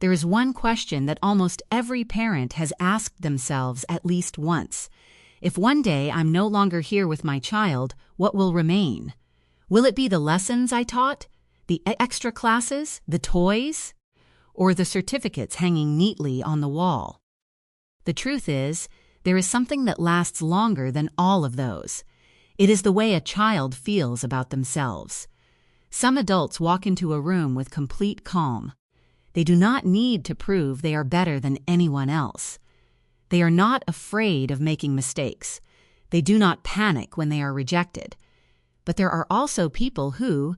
there is one question that almost every parent has asked themselves at least once. If one day I'm no longer here with my child, what will remain? Will it be the lessons I taught, the extra classes, the toys, or the certificates hanging neatly on the wall? The truth is, there is something that lasts longer than all of those. It is the way a child feels about themselves. Some adults walk into a room with complete calm. They do not need to prove they are better than anyone else. They are not afraid of making mistakes. They do not panic when they are rejected. But there are also people who,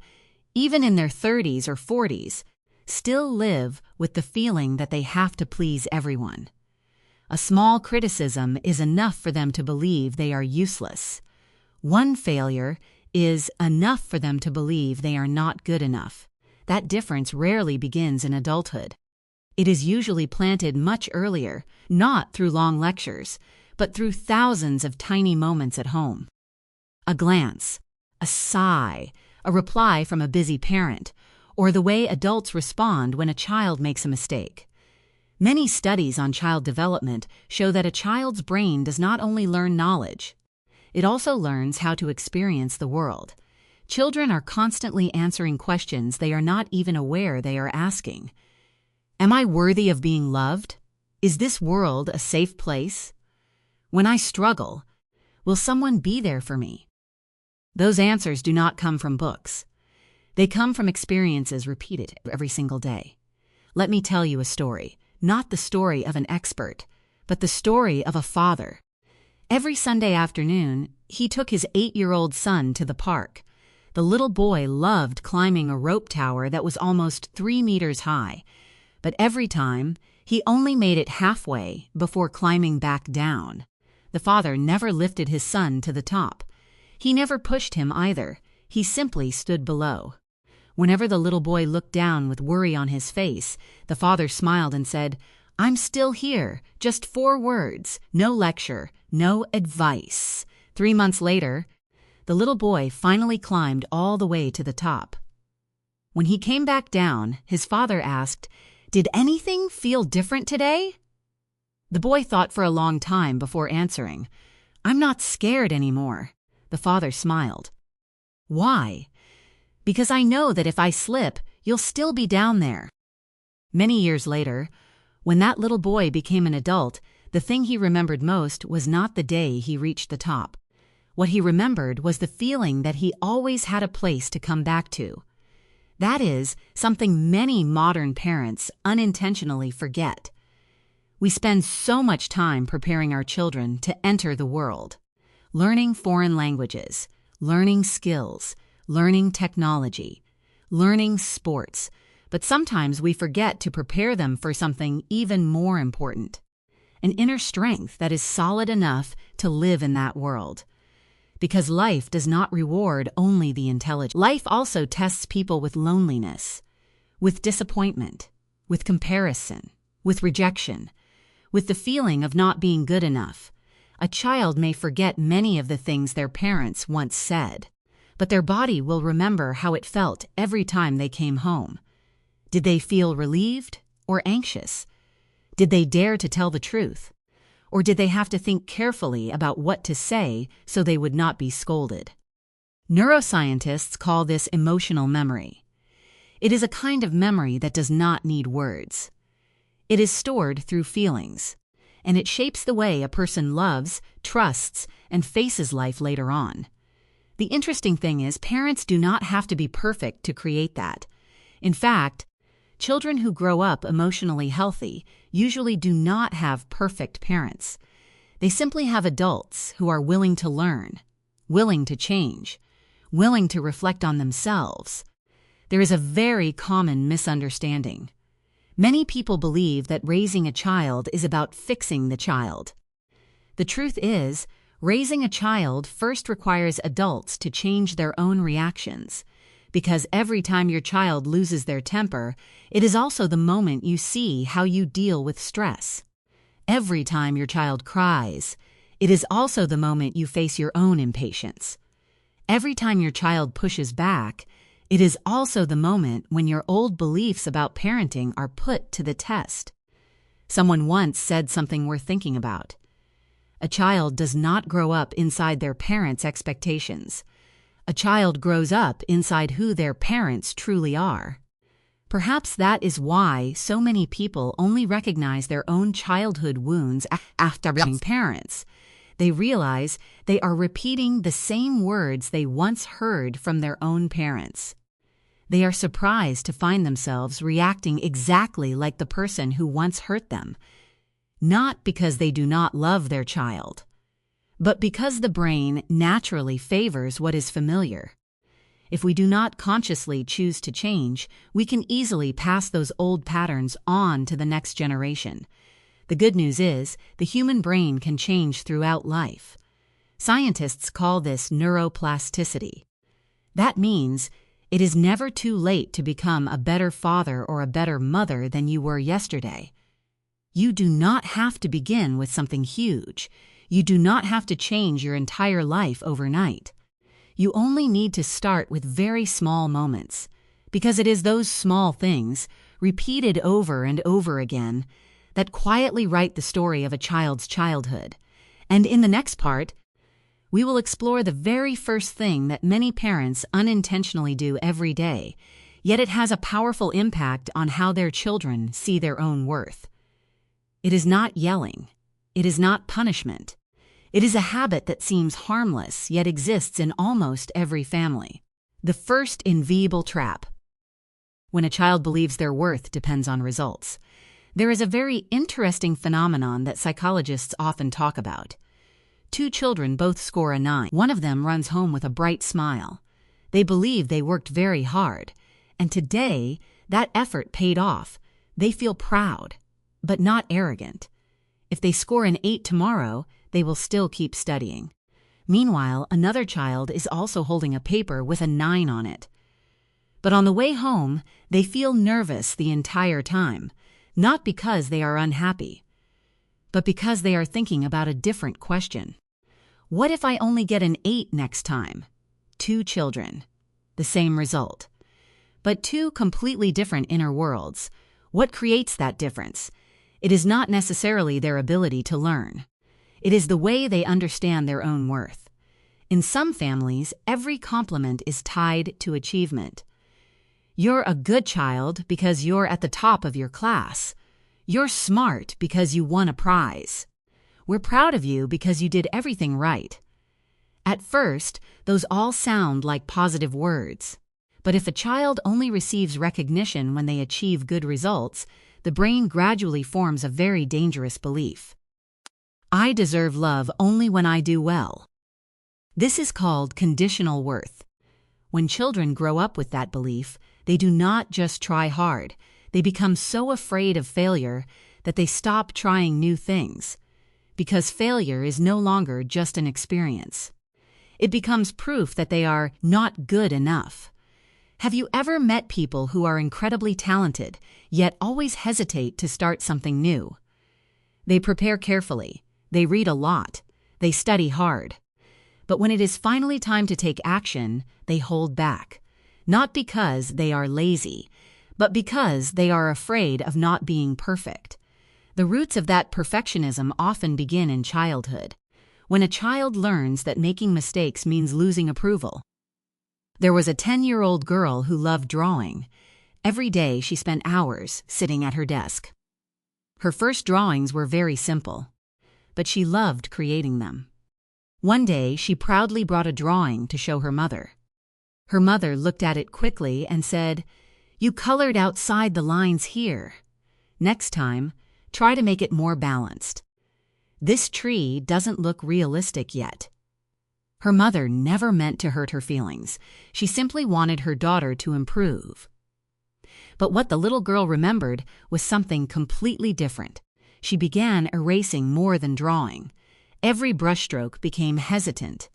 even in their 30s or 40s, still live with the feeling that they have to please everyone. A small criticism is enough for them to believe they are useless. One failure is enough for them to believe they are not good enough. That difference rarely begins in adulthood. It is usually planted much earlier, not through long lectures, but through thousands of tiny moments at home. A glance, a sigh, a reply from a busy parent, or the way adults respond when a child makes a mistake. Many studies on child development show that a child's brain does not only learn knowledge, it also learns how to experience the world. Children are constantly answering questions they are not even aware they are asking. Am I worthy of being loved? Is this world a safe place? When I struggle, will someone be there for me? Those answers do not come from books. They come from experiences repeated every single day. Let me tell you a story, not the story of an expert, but the story of a father. Every Sunday afternoon, he took his 8-year-old son to the park. The little boy loved climbing a rope tower that was almost 3 meters high, but every time, he only made it halfway before climbing back down. The father never lifted his son to the top. He never pushed him either. He simply stood below. Whenever the little boy looked down with worry on his face, the father smiled and said, "I'm still here, just 4 words, no lecture, no advice." 3 months later, the little boy finally climbed all the way to the top. When he came back down, his father asked, "Did anything feel different today?" The boy thought for a long time before answering, "I'm not scared anymore." The father smiled. "Why?" "Because I know that if I slip, you'll still be down there." Many years later, when that little boy became an adult, the thing he remembered most was not the day he reached the top. What he remembered was the feeling that he always had a place to come back to. That is something many modern parents unintentionally forget. We spend so much time preparing our children to enter the world, learning foreign languages, learning skills, learning technology, learning sports, but sometimes we forget to prepare them for something even more important, an inner strength that is solid enough to live in that world. Because life does not reward only the intelligent. Life also tests people with loneliness, with disappointment, with comparison, with rejection, with the feeling of not being good enough. A child may forget many of the things their parents once said, but their body will remember how it felt every time they came home. Did they feel relieved or anxious? Did they dare to tell the truth? Or did they have to think carefully about what to say so they would not be scolded? Neuroscientists call this emotional memory. It is a kind of memory that does not need words. It is stored through feelings, and it shapes the way a person loves, trusts, and faces life later on. The interesting thing is, parents do not have to be perfect to create that. In fact, children who grow up emotionally healthy usually do not have perfect parents. They simply have adults who are willing to learn, willing to change, willing to reflect on themselves. There is a very common misunderstanding. Many people believe that raising a child is about fixing the child. The truth is, raising a child first requires adults to change their own reactions. Because every time your child loses their temper, it is also the moment you see how you deal with stress. Every time your child cries, it is also the moment you face your own impatience. Every time your child pushes back, It is also the moment when your old beliefs about parenting are put to the test. Someone once said something worth thinking about. A child does not grow up inside their parents' expectations. A child grows up inside who their parents truly are. Perhaps that is why so many people only recognize their own childhood wounds after becoming parents. They realize they are repeating the same words they once heard from their own parents. They are surprised to find themselves reacting exactly like the person who once hurt them, not because they do not love their child, but because the brain naturally favors what is familiar. If we do not consciously choose to change, we can easily pass those old patterns on to the next generation. The good news is, the human brain can change throughout life. Scientists call this neuroplasticity. That means it is never too late to become a better father or a better mother than you were yesterday. You do not have to begin with something huge. You do not have to change your entire life overnight. You only need to start with very small moments, because it is those small things, repeated over and over again, that quietly write the story of a child's childhood. And in the next part, we will explore the very first thing that many parents unintentionally do every day, yet it has a powerful impact on how their children see their own worth. It is not yelling. It is not punishment. It is a habit that seems harmless, yet exists in almost every family. The first invisible trap. When a child believes their worth depends on results, there is a very interesting phenomenon that psychologists often talk about. Two children both score a 9. One of them runs home with a bright smile. They believe they worked very hard, and today that effort paid off. They feel proud, but not arrogant. If they score an 8 tomorrow, they will still keep studying. Meanwhile, another child is also holding a paper with a 9 on it. But on the way home, they feel nervous the entire time, not because they are unhappy, but because they are thinking about a different question. What if I only get an 8 next time? Two children. The same result. But two completely different inner worlds. What creates that difference? It is not necessarily their ability to learn. It is the way they understand their own worth. In some families, every compliment is tied to achievement. You're a good child because you're at the top of your class. You're smart because you won a prize. We're proud of you because you did everything right. At first, those all sound like positive words. But if a child only receives recognition when they achieve good results, the brain gradually forms a very dangerous belief. I deserve love only when I do well. This is called conditional worth. When children grow up with that belief, they do not just try hard. They become so afraid of failure that they stop trying new things. Because failure is no longer just an experience. It becomes proof that they are not good enough. Have you ever met people who are incredibly talented, yet always hesitate to start something new? They prepare carefully, they read a lot, they study hard. But when it is finally time to take action, they hold back. Not because they are lazy, but because they are afraid of not being perfect. The roots of that perfectionism often begin in childhood, when a child learns that making mistakes means losing approval. There was a 10-year-old girl who loved drawing. Every day she spent hours sitting at her desk. Her first drawings were very simple, but she loved creating them. One day she proudly brought a drawing to show her mother. Her mother looked at it quickly and said, "You colored outside the lines here. Next time, try to make it more balanced. This tree doesn't look realistic yet." Her mother never meant to hurt her feelings. She simply wanted her daughter to improve. But what the little girl remembered was something completely different. She began erasing more than drawing. Every brushstroke became hesitant.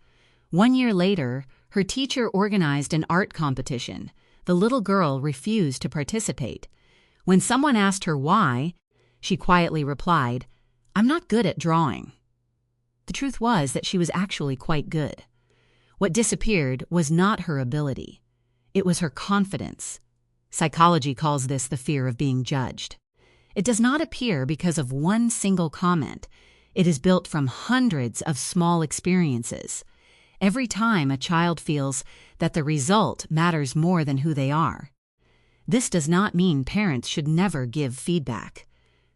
1 year later, her teacher organized an art competition. The little girl refused to participate. When someone asked her why, she quietly replied, "I'm not good at drawing." The truth was that she was actually quite good. What disappeared was not her ability. It was her confidence. Psychology calls this the fear of being judged. It does not appear because of one single comment. It is built from hundreds of small experiences. Every time a child feels that the result matters more than who they are. This does not mean parents should never give feedback.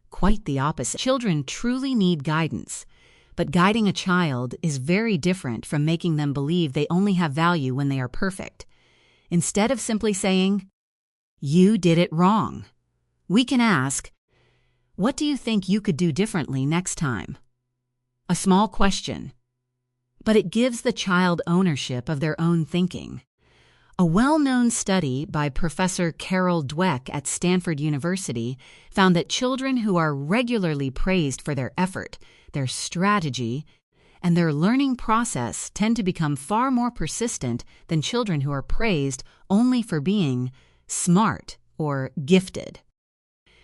Quite the opposite. Children truly need guidance, but guiding a child is very different from making them believe they only have value when they are perfect. Instead of simply saying, "You did it wrong," we can ask, "What do you think you could do differently next time?" A small question, but it gives the child ownership of their own thinking. A well-known study by Professor Carol Dweck at Stanford University found that children who are regularly praised for their effort, their strategy, and their learning process tend to become far more persistent than children who are praised only for being smart or gifted.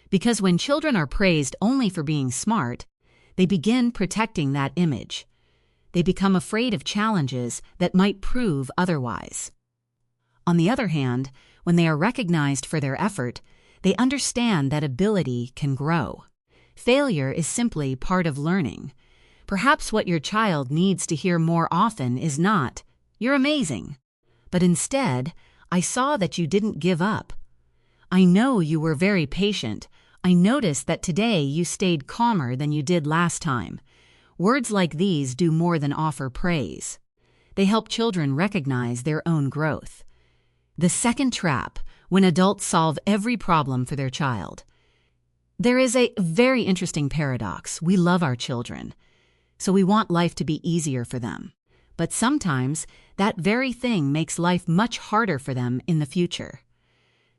Because when children are praised only for being smart, they begin protecting that image. They become afraid of challenges that might prove otherwise. On the other hand, when they are recognized for their effort, they understand that ability can grow. Failure is simply part of learning. Perhaps what your child needs to hear more often is not, "You're amazing," but instead, "I saw that you didn't give up. I know you were very patient. I noticed that today you stayed calmer than you did last time." Words like these do more than offer praise. They help children recognize their own growth. The second trap, when adults solve every problem for their child. There is a very interesting paradox. We love our children, so we want life to be easier for them. But sometimes that very thing makes life much harder for them in the future.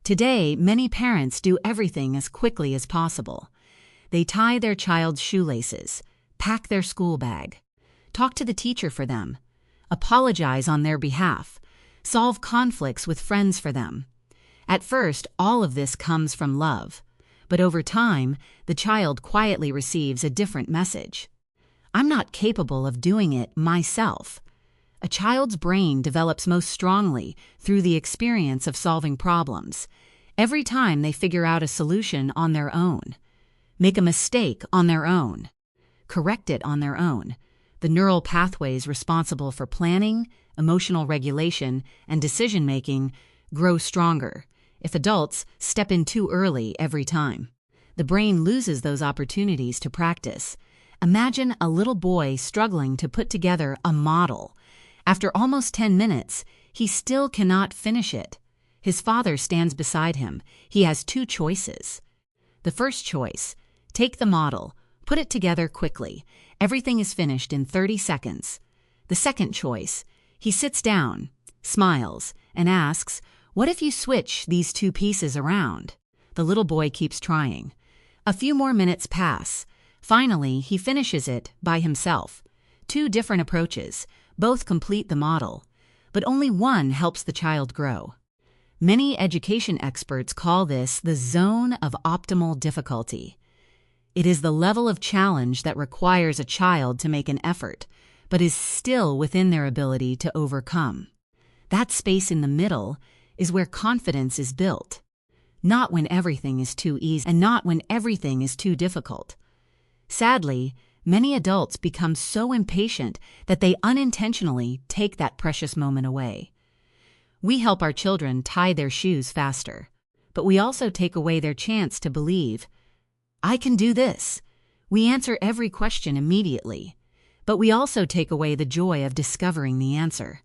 Today, many parents do everything as quickly as possible. They tie their child's shoelaces, pack their school bag, talk to the teacher for them, apologize on their behalf, solve conflicts with friends for them. At first, all of this comes from love, but over time, the child quietly receives a different message. "I'm not capable of doing it myself." A child's brain develops most strongly through the experience of solving problems. Every time they figure out a solution on their own, make a mistake on their own, correct it on their own, the neural pathways responsible for planning, emotional regulation, and decision-making grow stronger. If adults step in too early every time, the brain loses those opportunities to practice. Imagine a little boy struggling to put together a model. After almost 10 minutes, he still cannot finish it. His father stands beside him. He has two choices. The first choice, take the model, put it together quickly. Everything is finished in 30 seconds. The second choice, he sits down, smiles, and asks, "What if you switch these two pieces around?" The little boy keeps trying. A few more minutes pass. Finally, he finishes it by himself. Two different approaches, both complete the model, but only one helps the child grow. Many education experts call this the zone of optimal difficulty. It is the level of challenge that requires a child to make an effort, but is still within their ability to overcome. That space in the middle is where confidence is built, not when everything is too easy and not when everything is too difficult. Sadly, many adults become so impatient that they unintentionally take that precious moment away. We help our children tie their shoes faster, but we also take away their chance to believe, "I can do this." We answer every question immediately, but we also take away the joy of discovering the answer.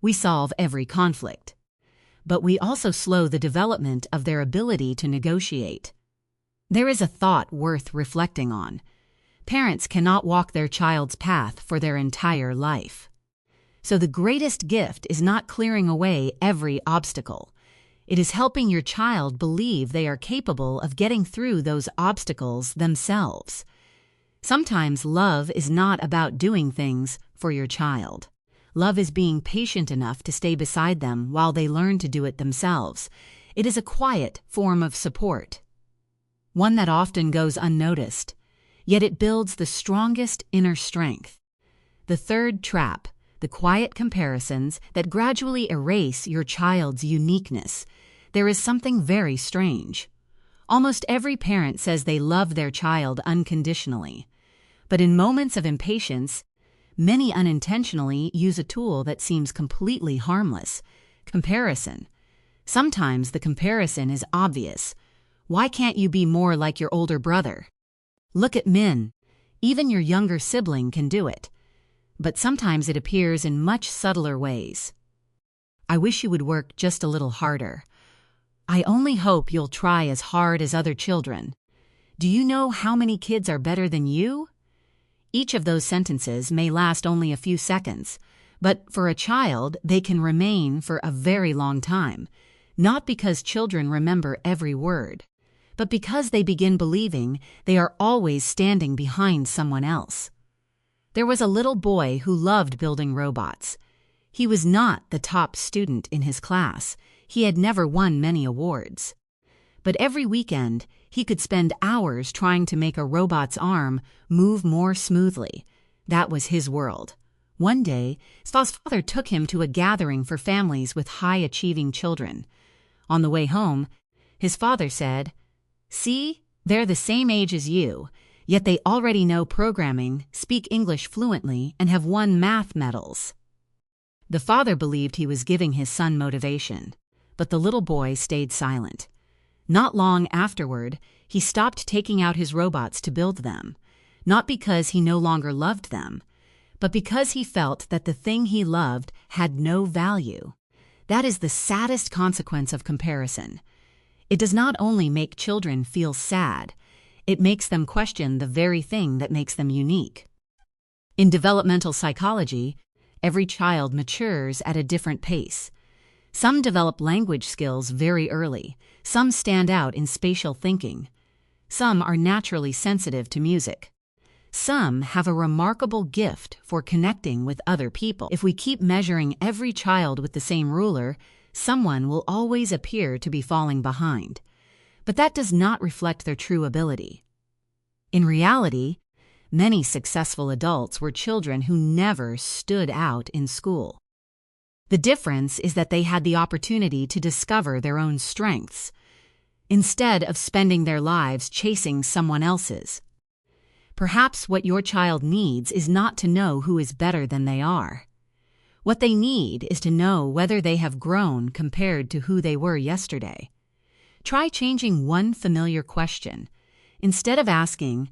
We solve every conflict, but we also slow the development of their ability to negotiate. There is a thought worth reflecting on. Parents cannot walk their child's path for their entire life. So the greatest gift is not clearing away every obstacle. It is helping your child believe they are capable of getting through those obstacles themselves. Sometimes love is not about doing things for your child. Love is being patient enough to stay beside them while they learn to do it themselves. It is a quiet form of support, one that often goes unnoticed, yet it builds the strongest inner strength. The third trap, the the quiet comparisons that gradually erase your child's uniqueness, there is something very strange. Almost every parent says they love their child unconditionally. But in moments of impatience, many unintentionally use a tool that seems completely harmless: comparison. Sometimes the comparison is obvious. Why can't you be more like your older brother? Look at Min. Even your younger sibling can do it. But sometimes it appears in much subtler ways. I wish you would work just a little harder. I only hope you'll try as hard as other children. Do you know how many kids are better than you? Each of those sentences may last only a few seconds, but for a child, they can remain for a very long time, not because children remember every word, but because they begin believing they are always standing behind someone else. There was a little boy who loved building robots. He was not the top student in his class. He had never won many awards. But every weekend, he could spend hours trying to make a robot's arm move more smoothly. That was his world. One day, his father took him to a gathering for families with high-achieving children. On the way home, his father said, "See, they're the same age as you, yet they already know programming, speak English fluently, and have won math medals." The father believed he was giving his son motivation, but the little boy stayed silent. Not long afterward, he stopped taking out his robots to build them, not because he no longer loved them, but because he felt that the thing he loved had no value. That is the saddest consequence of comparison. It does not only make children feel sad, it makes them question the very thing that makes them unique. In developmental psychology, every child matures at a different pace. Some develop language skills very early. Some stand out in spatial thinking. Some are naturally sensitive to music. Some have a remarkable gift for connecting with other people. If we keep measuring every child with the same ruler, someone will always appear to be falling behind. But that does not reflect their true ability. In reality, many successful adults were children who never stood out in school. The difference is that they had the opportunity to discover their own strengths, instead of spending their lives chasing someone else's. Perhaps what your child needs is not to know who is better than they are. What they need is to know whether they have grown compared to who they were yesterday. Try changing one familiar question. Instead of asking,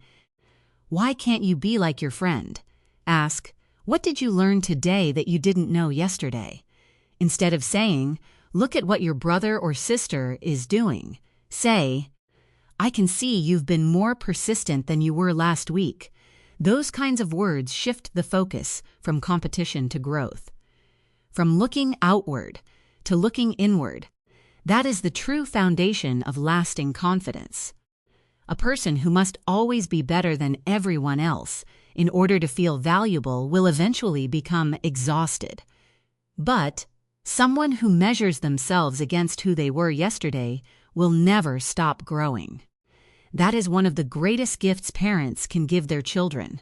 "Why can't you be like your friend?" ask, "What did you learn today that you didn't know yesterday?" Instead of saying, "Look at what your brother or sister is doing," say, "I can see you've been more persistent than you were last week." Those kinds of words shift the focus from competition to growth. From looking outward to looking inward, that is the true foundation of lasting confidence. A person who must always be better than everyone else in order to feel valuable will eventually become exhausted. But someone who measures themselves against who they were yesterday will never stop growing. That is one of the greatest gifts parents can give their children.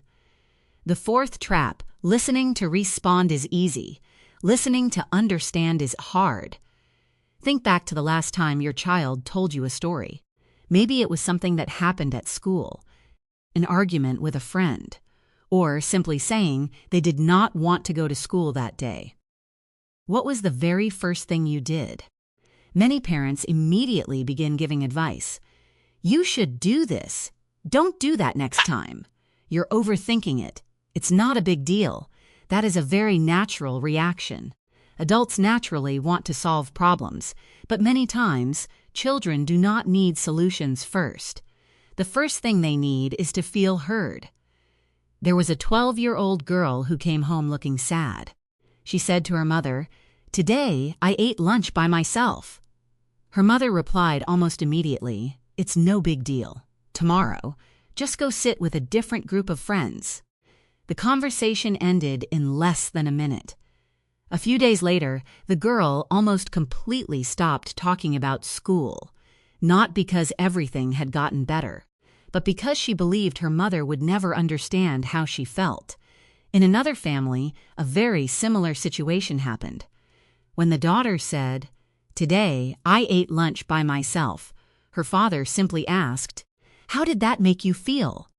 The fourth trap: listening to respond is easy. Listening to understand is hard. Think back to the last time your child told you a story. Maybe it was something that happened at school, an argument with a friend, or simply saying they did not want to go to school that day. What was the very first thing you did? Many parents immediately begin giving advice. "You should do this. Don't do that next time. You're overthinking it. It's not a big deal." That is a very natural reaction. Adults naturally want to solve problems, but many times, children do not need solutions first. The first thing they need is to feel heard. There was a 12-year-old girl who came home looking sad. She said to her mother, "Today, I ate lunch by myself." Her mother replied almost immediately, "It's no big deal. Tomorrow, just go sit with a different group of friends." The conversation ended in less than a minute. A few days later, the girl almost completely stopped talking about school, not because everything had gotten better, but because she believed her mother would never understand how she felt. In another family, a very similar situation happened. When the daughter said, "Today, I ate lunch by myself," her father simply asked, "How did that make you feel?"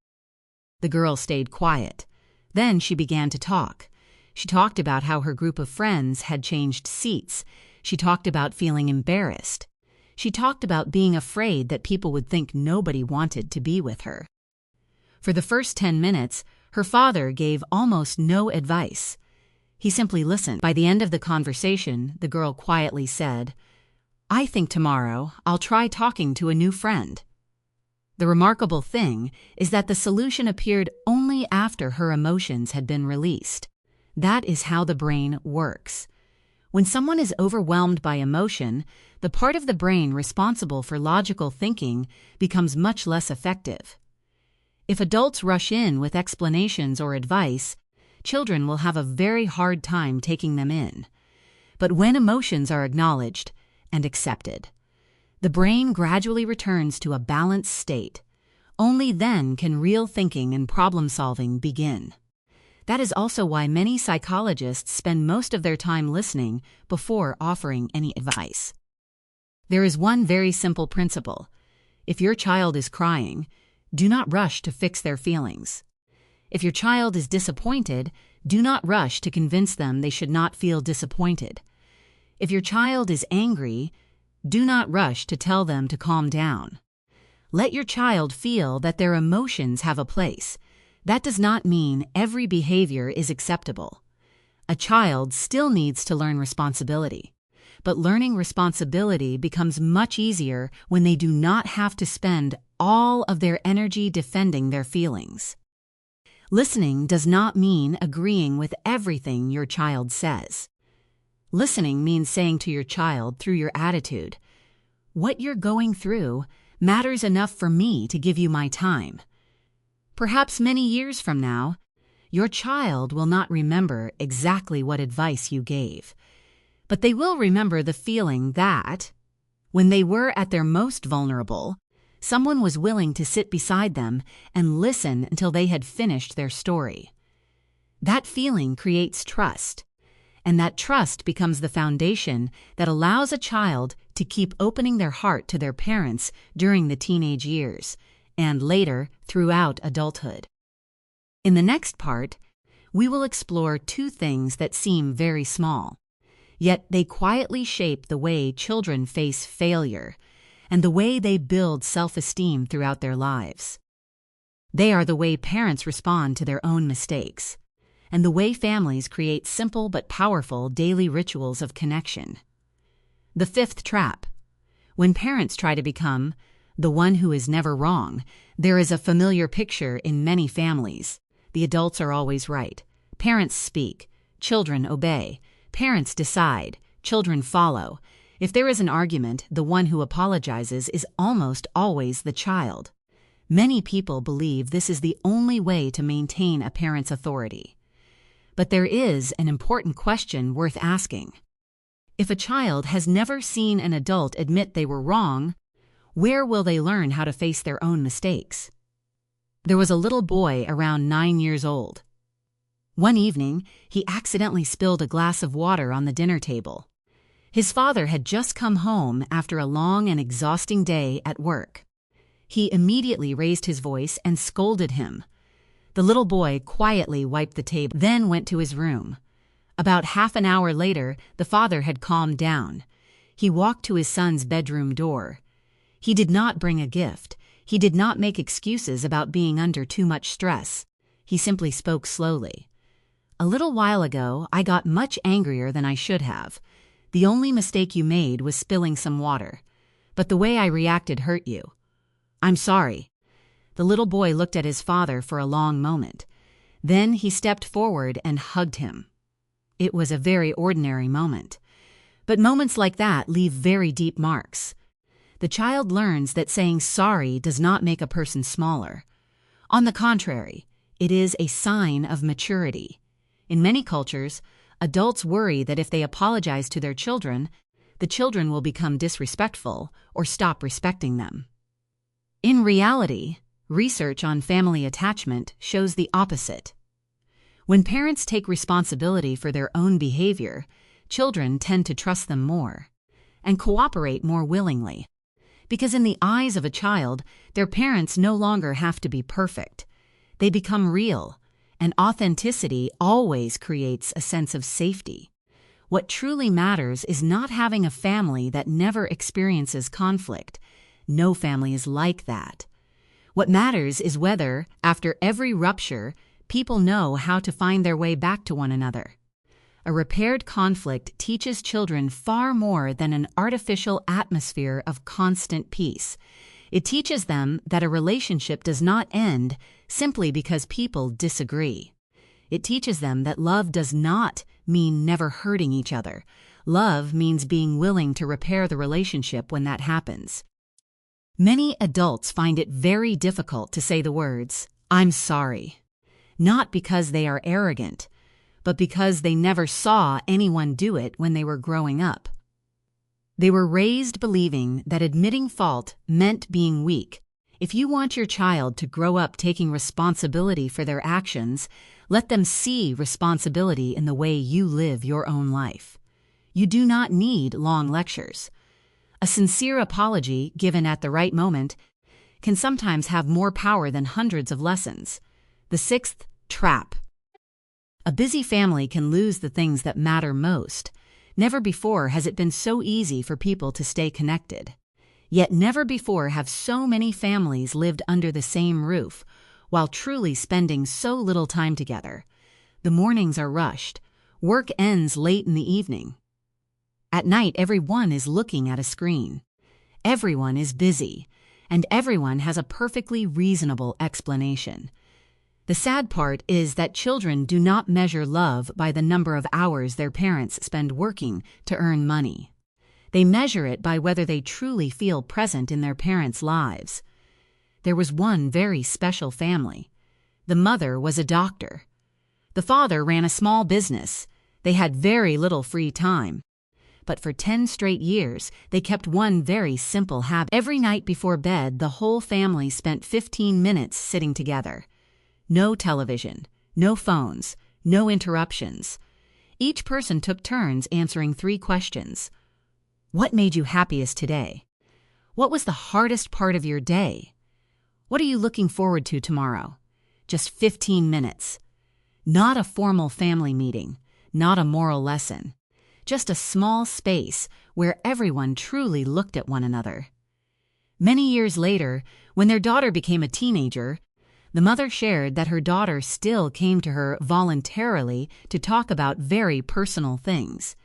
The girl stayed quiet. Then she began to talk. She talked about how her group of friends had changed seats. She talked about feeling embarrassed. She talked about being afraid that people would think nobody wanted to be with her. For the first 10 minutes, her father gave almost no advice. He simply listened. By the end of the conversation, the girl quietly said, "I think tomorrow I'll try talking to a new friend." The remarkable thing is that the solution appeared only after her emotions had been released. That is how the brain works. When someone is overwhelmed by emotion, the part of the brain responsible for logical thinking becomes much less effective. If adults rush in with explanations or advice, children will have a very hard time taking them in. But when emotions are acknowledged and accepted, the brain gradually returns to a balanced state. Only then can real thinking and problem-solving begin. That is also why many psychologists spend most of their time listening before offering any advice. There is one very simple principle. If your child is crying, do not rush to fix their feelings. If your child is disappointed, do not rush to convince them they should not feel disappointed. If your child is angry, do not rush to tell them to calm down. Let your child feel that their emotions have a place. That does not mean every behavior is acceptable. A child still needs to learn responsibility. But learning responsibility becomes much easier when they do not have to spend all of their energy defending their feelings. Listening does not mean agreeing with everything your child says. Listening means saying to your child through your attitude, "What you're going through matters enough for me to give you my time." Perhaps many years from now, your child will not remember exactly what advice you gave, but they will remember the feeling that, when they were at their most vulnerable, someone was willing to sit beside them and listen until they had finished their story. That feeling creates trust, and that trust becomes the foundation that allows a child to keep opening their heart to their parents during the teenage years, and later throughout adulthood. In the next part, we will explore two things that seem very small, yet they quietly shape the way children face failure and the way they build self-esteem throughout their lives. They are the way parents respond to their own mistakes, and the way families create simple but powerful daily rituals of connection. The fifth trap. When parents try to become the one who is never wrong, there is a familiar picture in many families. The adults are always right. Parents speak. Children obey. Parents decide. Children follow. If there is an argument, the one who apologizes is almost always the child. Many people believe this is the only way to maintain a parent's authority. But there is an important question worth asking. If a child has never seen an adult admit they were wrong, where will they learn how to face their own mistakes? There was a little boy around 9 years old. One evening, he accidentally spilled a glass of water on the dinner table. His father had just come home after a long and exhausting day at work. He immediately raised his voice and scolded him. The little boy quietly wiped the table, then went to his room. About half an hour later, the father had calmed down. He walked to his son's bedroom door. He did not bring a gift. He did not make excuses about being under too much stress. He simply spoke slowly. "A little while ago, I got much angrier than I should have. The only mistake you made was spilling some water. But the way I reacted hurt you. I'm sorry." The little boy looked at his father for a long moment. Then he stepped forward and hugged him. It was a very ordinary moment. But moments like that leave very deep marks. The child learns that saying sorry does not make a person smaller. On the contrary, it is a sign of maturity. In many cultures, adults worry that if they apologize to their children, the children will become disrespectful or stop respecting them. In reality, research on family attachment shows the opposite. When parents take responsibility for their own behavior, children tend to trust them more and cooperate more willingly. Because in the eyes of a child, their parents no longer have to be perfect. They become real, and authenticity always creates a sense of safety. What truly matters is not having a family that never experiences conflict. No family is like that. What matters is whether, after every rupture, people know how to find their way back to one another. A repaired conflict teaches children far more than an artificial atmosphere of constant peace. It teaches them that a relationship does not end simply because people disagree. It teaches them that love does not mean never hurting each other. Love means being willing to repair the relationship when that happens. Many adults find it very difficult to say the words, "I'm sorry," not because they are arrogant, but because they never saw anyone do it when they were growing up. They were raised believing that admitting fault meant being weak. If you want your child to grow up taking responsibility for their actions, let them see responsibility in the way you live your own life. You do not need long lectures. A sincere apology given at the right moment can sometimes have more power than hundreds of lessons. The sixth trap. A busy family can lose the things that matter most. Never before has it been so easy for people to stay connected. Yet never before have so many families lived under the same roof, while truly spending so little time together. The mornings are rushed. Work ends late in the evening. At night, everyone is looking at a screen. Everyone is busy, and everyone has a perfectly reasonable explanation. The sad part is that children do not measure love by the number of hours their parents spend working to earn money. They measure it by whether they truly feel present in their parents' lives. There was one very special family. The mother was a doctor. The father ran a small business. They had very little free time. But for 10 straight years, they kept one very simple habit. Every night before bed, the whole family spent 15 minutes sitting together. No television, no phones, no interruptions. Each person took turns answering 3 questions. What made you happiest today? What was the hardest part of your day? What are you looking forward to tomorrow? Just 15 minutes. Not a formal family meeting, not a moral lesson. Just a small space where everyone truly looked at one another. Many years later, when their daughter became a teenager, the mother shared that her daughter still came to her voluntarily to talk about very personal things.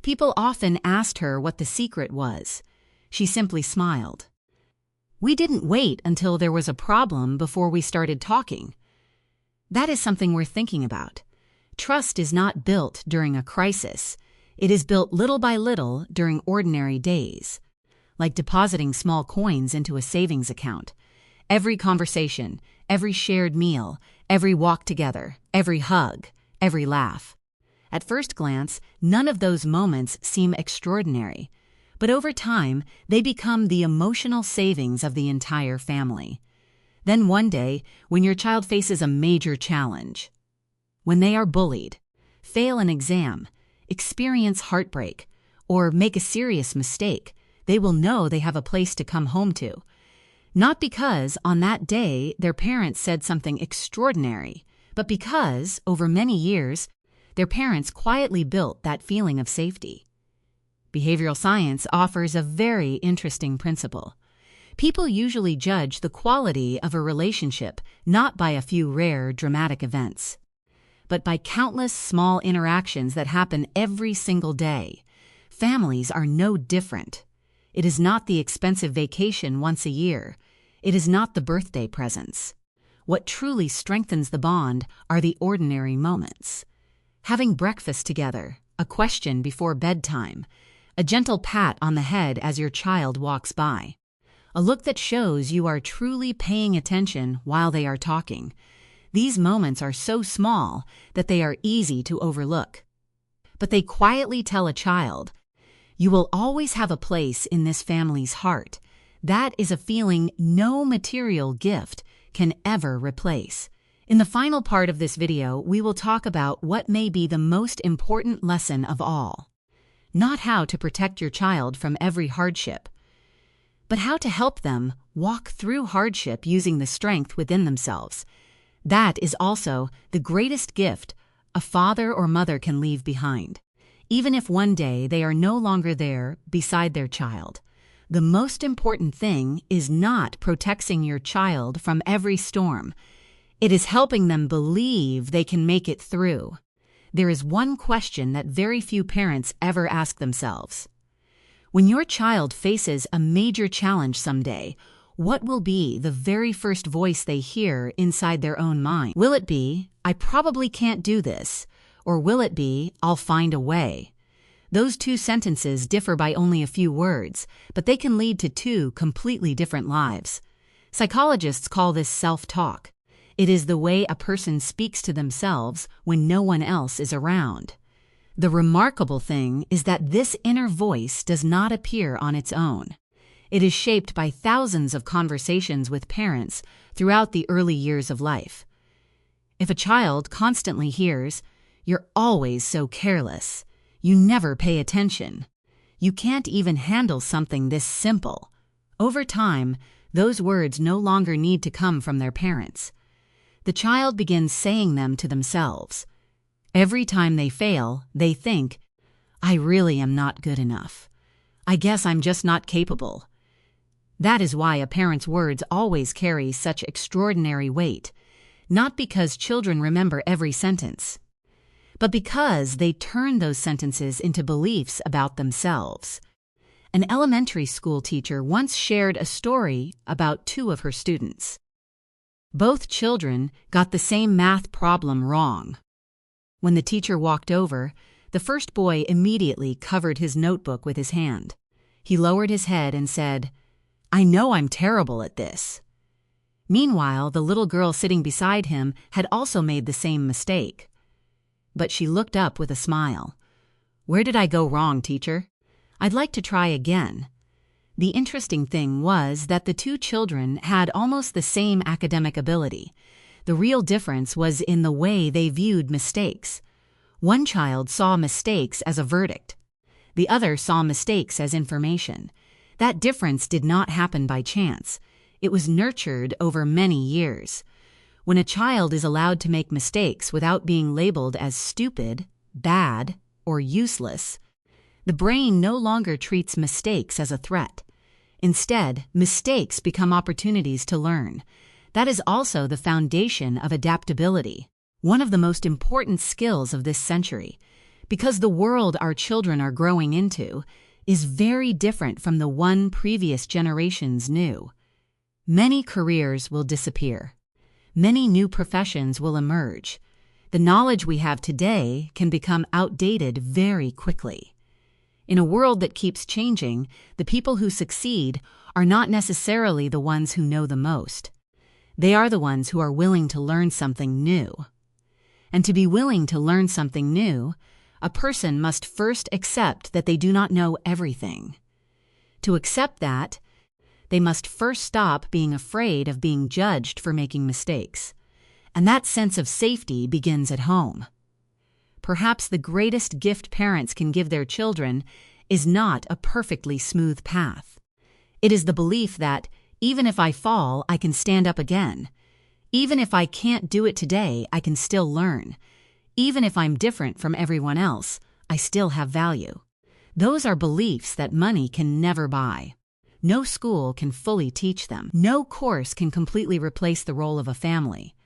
People often asked her what the secret was. She simply smiled. "We didn't wait until there was a problem before we started talking." That is something we're thinking about. Trust is not built during a crisis. It is built little by little during ordinary days, like depositing small coins into a savings account. Every conversation, every shared meal, every walk together, every hug, every laugh. At first glance, none of those moments seem extraordinary, but over time, they become the emotional savings of the entire family. Then one day, when your child faces a major challenge, when they are bullied, fail an exam, experience heartbreak, or make a serious mistake, they will know they have a place to come home to. Not because, on that day, their parents said something extraordinary, but because, over many years, their parents quietly built that feeling of safety. Behavioral science offers a very interesting principle. People usually judge the quality of a relationship not by a few rare, dramatic events, but by countless small interactions that happen every single day. Families are no different. It is not the expensive vacation once a year. It is not the birthday presents. What truly strengthens the bond are the ordinary moments. Having breakfast together, a question before bedtime, a gentle pat on the head as your child walks by, a look that shows you are truly paying attention while they are talking. These moments are so small that they are easy to overlook. But they quietly tell a child, "You will always have a place in this family's heart." That is a feeling no material gift can ever replace. In the final part of this video, we will talk about what may be the most important lesson of all. Not how to protect your child from every hardship, but how to help them walk through hardship using the strength within themselves. That is also the greatest gift a father or mother can leave behind. Even if one day they are no longer there beside their child, the most important thing is not protecting your child from every storm. It is helping them believe they can make it through. There is one question that very few parents ever ask themselves. When your child faces a major challenge someday, what will be the very first voice they hear inside their own mind? Will it be, "I probably can't do this," or will it be, "I'll find a way"? Those two sentences differ by only a few words, but they can lead to two completely different lives. Psychologists call this self-talk. It is the way a person speaks to themselves when no one else is around. The remarkable thing is that this inner voice does not appear on its own. It is shaped by thousands of conversations with parents throughout the early years of life. If a child constantly hears, "You're always so careless," "You never pay attention," "You can't even handle something this simple," over time, those words no longer need to come from their parents. The child begins saying them to themselves. Every time they fail, they think, "I really am not good enough. I guess I'm just not capable." That is why a parent's words always carry such extraordinary weight, not because children remember every sentence, but because they turn those sentences into beliefs about themselves. An elementary school teacher once shared a story about two of her students. Both children got the same math problem wrong. When the teacher walked over, the first boy immediately covered his notebook with his hand. He lowered his head and said, "I know I'm terrible at this." Meanwhile, the little girl sitting beside him had also made the same mistake. But she looked up with a smile. "Where did I go wrong, teacher? I'd like to try again." The interesting thing was that the two children had almost the same academic ability. The real difference was in the way they viewed mistakes. One child saw mistakes as a verdict. The other saw mistakes as information. That difference did not happen by chance. It was nurtured over many years. When a child is allowed to make mistakes without being labeled as stupid, bad, or useless, the brain no longer treats mistakes as a threat. Instead, mistakes become opportunities to learn. That is also the foundation of adaptability, one of the most important skills of this century, because the world our children are growing into is very different from the one previous generations knew. Many careers will disappear. Many new professions will emerge. The knowledge we have today can become outdated very quickly. In a world that keeps changing, the people who succeed are not necessarily the ones who know the most. They are the ones who are willing to learn something new. And to be willing to learn something new, a person must first accept that they do not know everything. To accept that, they must first stop being afraid of being judged for making mistakes. And that sense of safety begins at home. Perhaps the greatest gift parents can give their children is not a perfectly smooth path. It is the belief that, even if I fall, I can stand up again. Even if I can't do it today, I can still learn. Even if I'm different from everyone else, I still have value. Those are beliefs that money can never buy. No school can fully teach them. No course can completely replace the role of a family.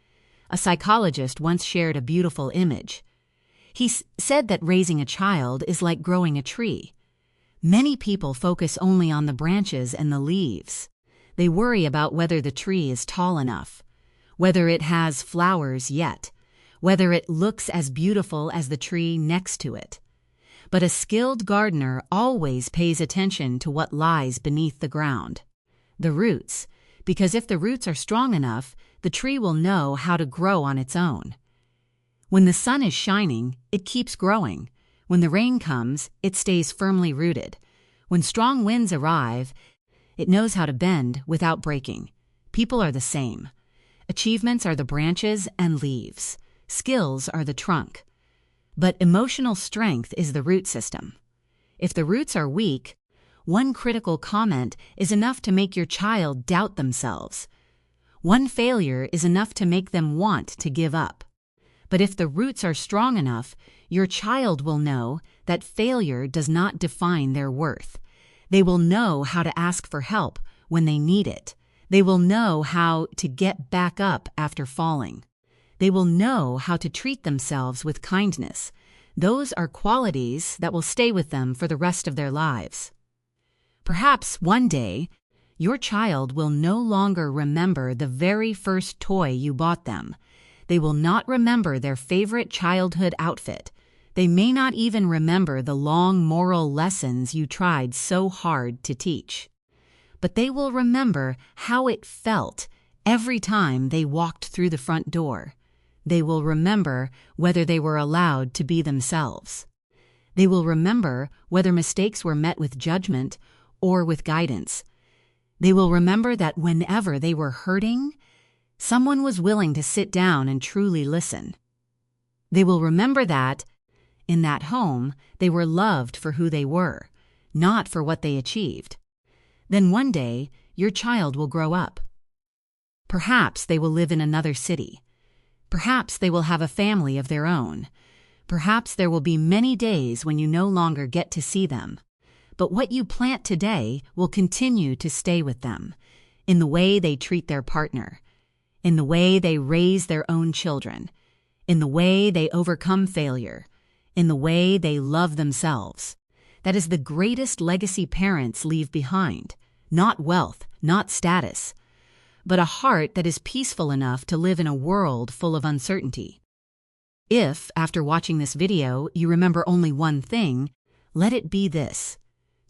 A psychologist once shared a beautiful image. He said that raising a child is like growing a tree. Many people focus only on the branches and the leaves. They worry about whether the tree is tall enough, whether it has flowers yet, whether it looks as beautiful as the tree next to it. But a skilled gardener always pays attention to what lies beneath the ground. The roots, because if the roots are strong enough, the tree will know how to grow on its own. When the sun is shining, it keeps growing. When the rain comes, it stays firmly rooted. When strong winds arrive, it knows how to bend without breaking. People are the same. Achievements are the branches and leaves. Skills are the trunk. But emotional strength is the root system. If the roots are weak, one critical comment is enough to make your child doubt themselves. One failure is enough to make them want to give up. But if the roots are strong enough, your child will know that failure does not define their worth. They will know how to ask for help when they need it. They will know how to get back up after falling. They will know how to treat themselves with kindness. Those are qualities that will stay with them for the rest of their lives. Perhaps one day, your child will no longer remember the very first toy you bought them. They will not remember their favorite childhood outfit. They may not even remember the long moral lessons you tried so hard to teach. But they will remember how it felt every time they walked through the front door. They will remember whether they were allowed to be themselves. They will remember whether mistakes were met with judgment or with guidance. They will remember that whenever they were hurting, someone was willing to sit down and truly listen. They will remember that, in that home, they were loved for who they were, not for what they achieved. Then one day, your child will grow up. Perhaps they will live in another city. Perhaps they will have a family of their own. Perhaps there will be many days when you no longer get to see them. But what you plant today will continue to stay with them, in the way they treat their partner, in the way they raise their own children, in the way they overcome failure, in the way they love themselves. That is the greatest legacy parents leave behind, not wealth, not status, but a heart that is peaceful enough to live in a world full of uncertainty. If, after watching this video, you remember only one thing, let it be this.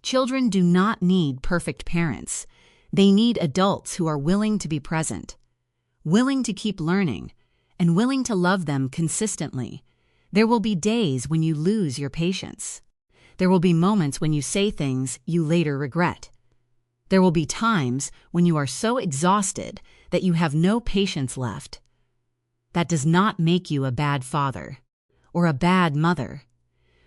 Children do not need perfect parents. They need adults who are willing to be present, willing to keep learning, and willing to love them consistently. There will be days when you lose your patience. There will be moments when you say things you later regret. There will be times when you are so exhausted that you have no patience left. That does not make you a bad father or a bad mother.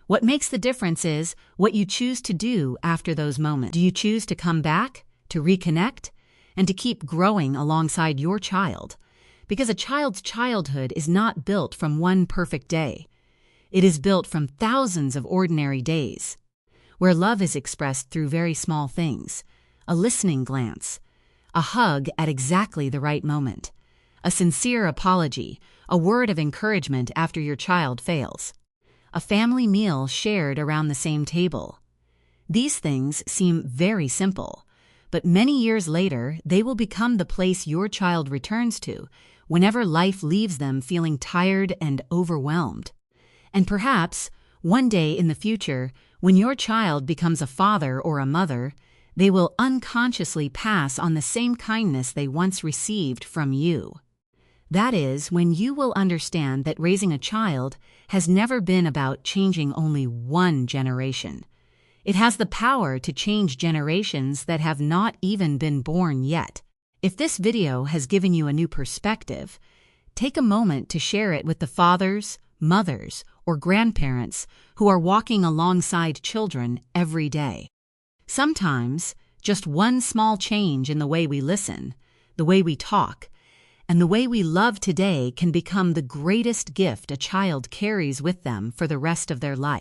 What makes the difference is what you choose to do after those moments. Do you choose to come back, to reconnect, and to keep growing alongside your child? Because a child's childhood is not built from one perfect day. It is built from thousands of ordinary days, where love is expressed through very small things, a listening glance, a hug at exactly the right moment, a sincere apology, a word of encouragement after your child fails, a family meal shared around the same table. These things seem very simple, but many years later, they will become the place your child returns to whenever life leaves them feeling tired and overwhelmed. And perhaps, one day in the future, when your child becomes a father or a mother, they will unconsciously pass on the same kindness they once received from you. That is, when you will understand that raising a child has never been about changing only one generation. It has the power to change generations that have not even been born yet. If this video has given you a new perspective, take a moment to share it with the fathers, mothers, or grandparents who are walking alongside children every day. Sometimes, just one small change in the way we listen, the way we talk, and the way we love today can become the greatest gift a child carries with them for the rest of their life.